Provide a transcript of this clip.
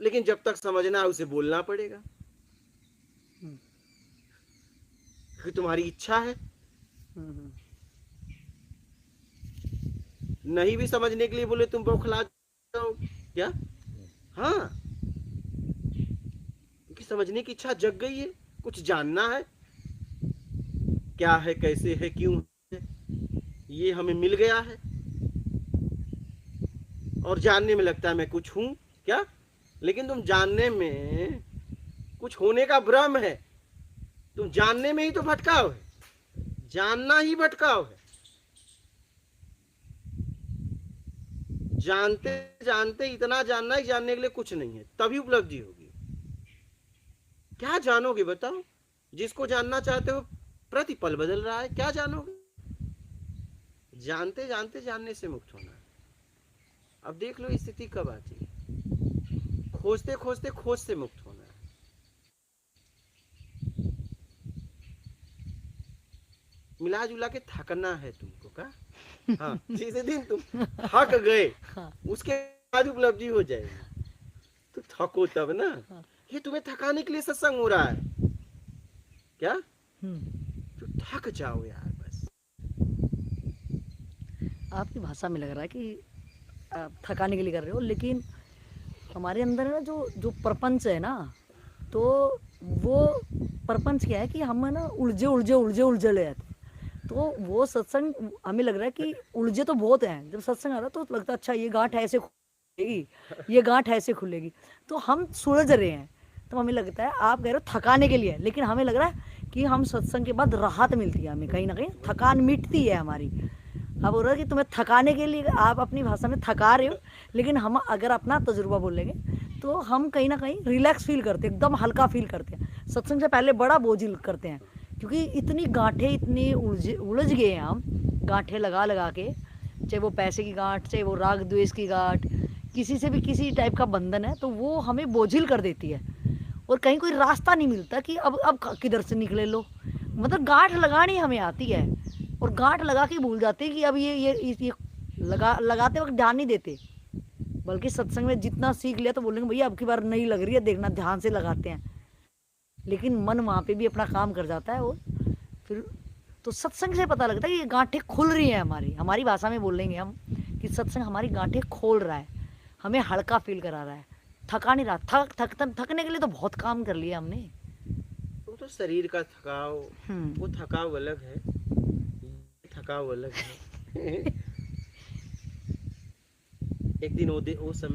लेकिन जब तक समझना है उसे बोलना पड़ेगा कि तुम्हारी इच्छा है। नहीं भी समझने के लिए बोले तुम बौखला जाओ क्या? हाँ, क्योंकि समझने की इच्छा जग गई है, कुछ जानना है, क्या है, कैसे है, क्यों है, ये हमें मिल गया है। और जानने में लगता है मैं कुछ हूं क्या, लेकिन तुम जानने में कुछ होने का भ्रम है। तुम जानने में ही तो भटकाव है, जानना ही भटकाव है। जानते जानते इतना जानना ही जानने के लिए कुछ नहीं है, तभी उपलब्धि होगी। क्या जानोगे बताओ? जिसको जानना चाहते हो प्रतिपल बदल रहा है, क्या जानोगे? जानते जानते जानने से मुक्त होना है। अब देख लो स्थिति कब आती है, खोजते खोजते खोज से मुक्त होना है। मिला जुला के थकना है तुमको का। हाँ, जिस दिन तुम थक गए उसके बाद उपलब्धि हो जाएगी। तो थको तब ना, ये तुम्हें थकाने के लिए सत्संग हो रहा है क्या? तो थक जाओ यार बस। आपकी भाषा में लग रहा है कि आप थकाने के लिए कर रहे हो, लेकिन हमारे अंदर ना जो जो प्रपंच है ना, तो वो प्रपंच क्या है कि हम ना उलझे उलझे उलझे उलझे ले जाते हैं। तो वो सत्संग हमें लग रहा है कि उलझे तो बहुत हैं, जब सत्संग आता है तो लगता है अच्छा ये गांठ ऐसे खुलेगी, ये गांठ ऐसे खुलेगी, तो हम सुलझ रहे हैं। तो हमें लगता है आप कह रहे हो थकाने के लिए, लेकिन हमें लग रहा है कि हम सत्संग के बाद राहत मिलती है, हमें कहीं ना कहीं थकान मिटती है हमारी। अब हो रहा है कि तुम्हें थकाने के लिए आप अपनी भाषा में थका रहे हो, लेकिन हम अगर अपना तजुर्बा बोलेंगे तो हम कहीं ना कहीं रिलैक्स फील करते हैं, एकदम हल्का फील करते हैं। सत्संग से पहले बड़ा बोझिल करते हैं, क्योंकि इतनी गांठें, इतनी उलझ गए हैं हम, गांठें लगा लगा के, चाहे वो पैसे की गांठ, चाहे वो राग द्वेष की गांठ, किसी से भी किसी टाइप का बंधन है, तो वो हमें बोझिल कर देती है। और कहीं कोई रास्ता नहीं मिलता कि अब किधर से निकले लो, मतलब गांठ लगानी हमें आती है, और गांठ लगा के भूल जाते हैं कि अब ये लगाते वक्त ध्यान नहीं देते। बल्कि सत्संग में जितना सीख लिया तो बोलेंगे भैया अब की बार नहीं लग रही है, देखना ध्यान से लगाते हैं, लेकिन मन वहाँ पे भी अपना काम कर जाता है। और फिर तो सत्संग से पता लगता है कि ये गांठें खुल रही हैं हमारी, हमारी भाषा में बोलेंगे हम कि सत्संग हमारी गांठें खोल रहा है, हमें हल्का फील करा रहा है, थका नहीं रहा। थकने के लिए तो बहुत काम कर लिया हमने। वो तो शरीर का थकाव, वो हम्म। थकाव अलग है, थकाव अलग है। एक दिन वो समय